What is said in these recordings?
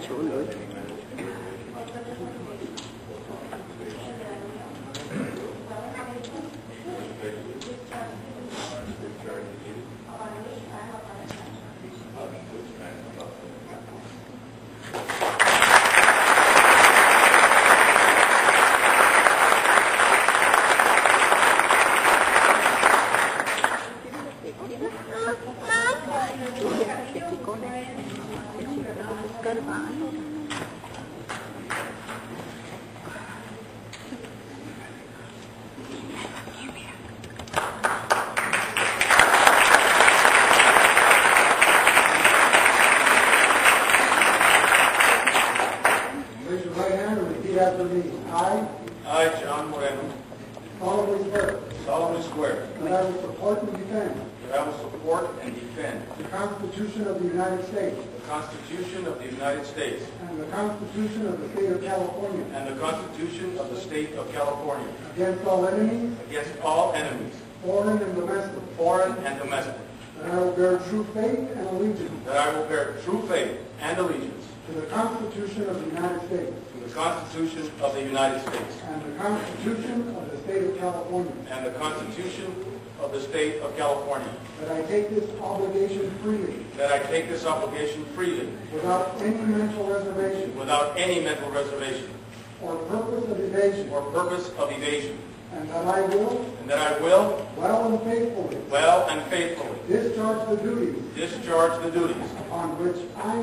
chỗ nữa. I, John Moreno, solemnly swear that I will support and defend that I will support and defend the Constitution of the United States the Constitution of the United States and the Constitution of the State of California and the Constitution of the State of California against all enemies, foreign and domestic, that I will bear true faith and allegiance that I will bear true faith and allegiance to the Constitution of the United States to the Constitution of the United States and the Constitution of the State of California, and the Constitution of the State of California, that I take this obligation freely without any mental reservation or purpose of evasion, and that I will well and faithfully discharge the duties upon which I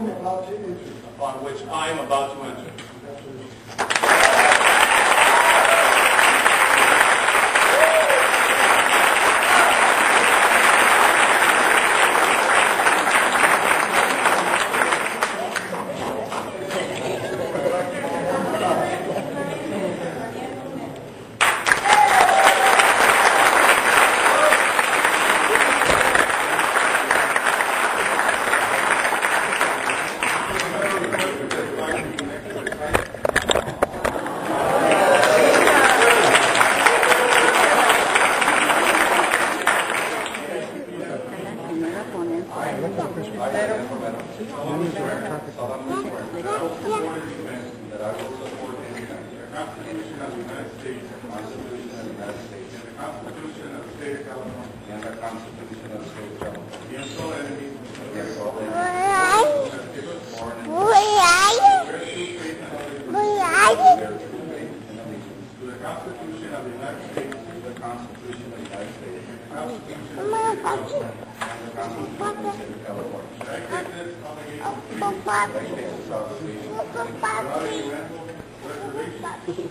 am about to enter.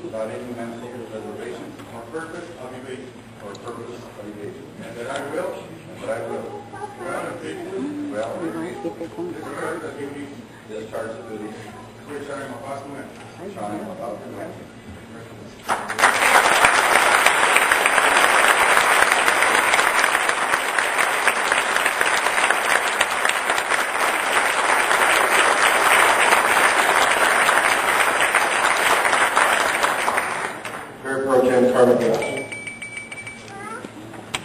Without any mental reservation or purpose of evasion, and that I will well and faithfully discharge the duties which I am about to enter.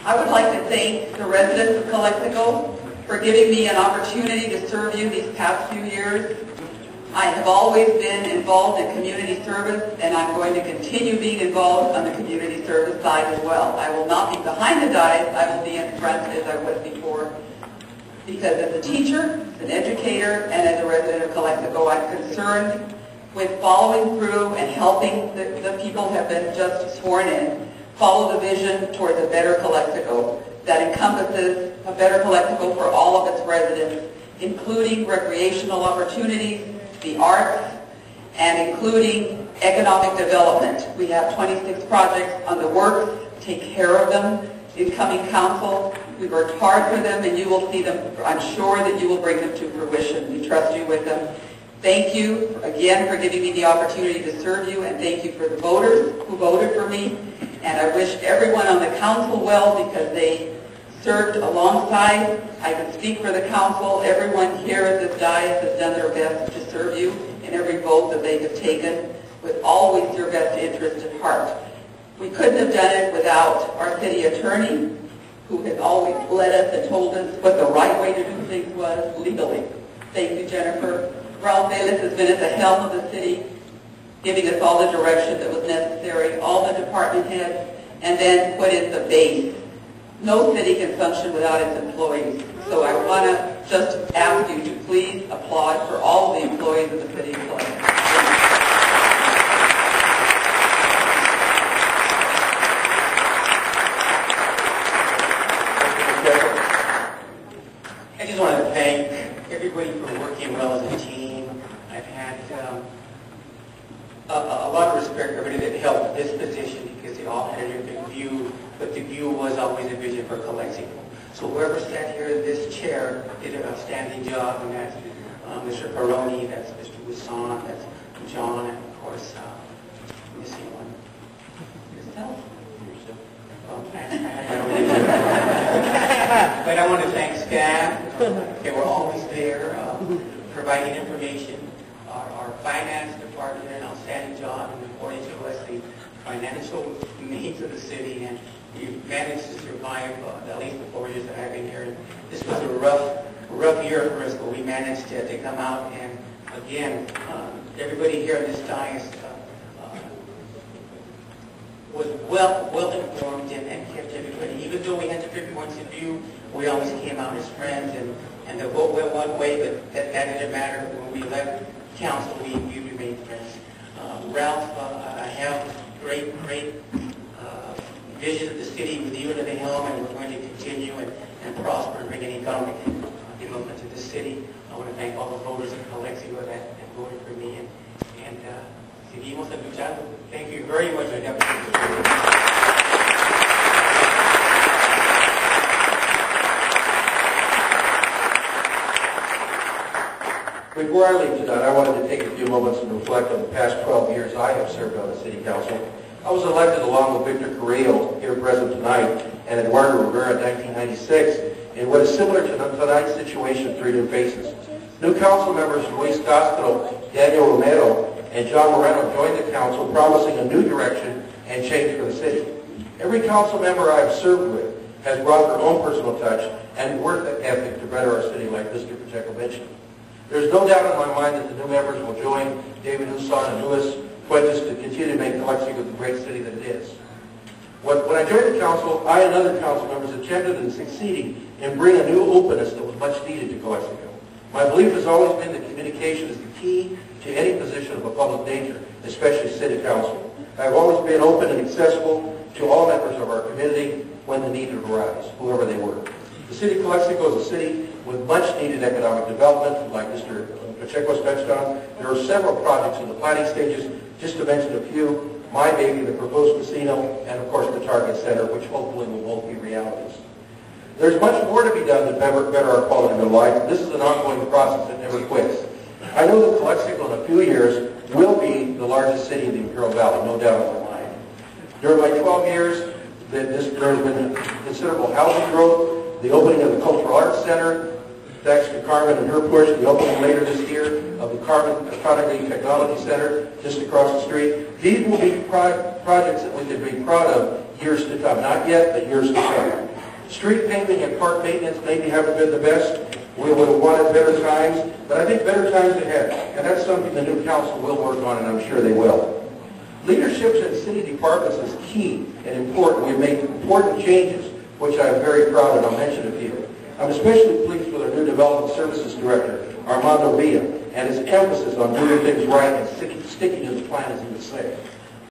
I would like to thank the residents of Calexico for giving me an opportunity to serve you these past few years. I have always been involved in community service, and I'm going to continue being involved on the community service side as well. I will not be behind the dais, I will be in front as I was before, because as a teacher, as an educator, and as a resident of Calexico, I'm concerned with following through and helping the people who have been just sworn in follow the vision towards a better Calexico that encompasses a better Calexico for all of its residents, including recreational opportunities, the arts, and including economic development. We have 26 projects on the works. Take care of them. Incoming council, we worked hard for them, and you will see them. I'm sure that you will bring them to fruition. We trust you with them. Thank you again for giving me the opportunity to serve you, and thank you for the voters who voted for me. And I wish everyone on the council well, because they served alongside. I can speak for the council. Everyone here at this dais has done their best to serve you in every vote that they have taken, with always your best interest at heart. We couldn't have done it without our city attorney, who has always led us and told us what the right way to do things was legally. Thank you, Jennifer. Ralph Bayless has been at the helm of the city, giving us all the direction that was necessary, all the department heads, and then what is the base. No city can function without its employees. So I want to just ask you to please applaud for all the employees of the city of Calexico. I just want to thank everybody for working well as a team. I've had a lot of respect for everybody that helped this position because they all had a different view, but the view was always a vision for Calexico. So whoever sat here in this chair did an outstanding job, and that's Mr. Peroni, that's Mr. Wisson, that's John, and of course, missing one. Yourself. But I want to thank staff. They were always there, providing information. Our finance department did an outstanding job in reporting to us the financial needs of the city, and we've managed to survive at least the 4 years that I've been here. And this was a rough year for us, but we managed to come out. And again, everybody here in this dais was well informed and kept everybody. Even though we had different points of view, we always came out as friends, and the vote went one way, but that didn't matter. When we left council, we remained friends. Ralph, I have great vision of the city with you at the helm, and we're going to continue and prosper and bring an economic development to the city. I want to thank all the voters in Calexico that voted for me, and seguimos luchando. Thank you very much. Before I leave tonight, I wanted to take a few moments and reflect on the past 12 years I have served on the City Council. I was elected along with Victor Carrillo, here present tonight, and Eduardo Rivera in 1996, in what is similar to tonight's situation, 3 new faces. New council members Luis Castro, Daniel Romero, and John Moreno joined the council, promising a new direction and change for the city. Every council member I have served with has brought their own personal touch and work ethic to better our city, like Mr. Pacheco mentioned. There's no doubt in my mind that the new members will join David Huson and Luis Fuentes to continue to make Calexico the great city that it is. When I joined the council, I and other council members attempted and succeeded in bringing a new openness that was much needed to Calexico. My belief has always been that communication is the key to any position of a public nature, especially city council. I've always been open and accessible to all members of our community when the need arise, whoever they were. The city of Calexico is a city with much needed economic development, like Mr. Pacheco touched on. There are several projects in the planning stages, just to mention a few: my baby, the proposed casino, and of course the Target Center, which hopefully will both be realities. There's much more to be done to better our quality of life. This is an ongoing process that never quits. I know that Calexico in a few years will be the largest city in the Imperial Valley, no doubt in my mind. During my 12 years, there has been considerable housing growth, the opening of the Cultural Arts Center, thanks to Carmen and her push, the opening later this year of the Carnegie Technology Center just across the street. These will be projects that we can be proud of years to come. Not yet, but years to come. Street paving and park maintenance maybe haven't been the best. We would have wanted better times, but I think better times ahead. And that's something the new council will work on, and I'm sure they will. Leadership in city departments is key and important. We've made important changes, which I'm very proud of. I'll mention a few. I'm especially pleased with our new Development Services Director, Armando Villa, and his emphasis on doing things right and sticking to the plan, as he would say.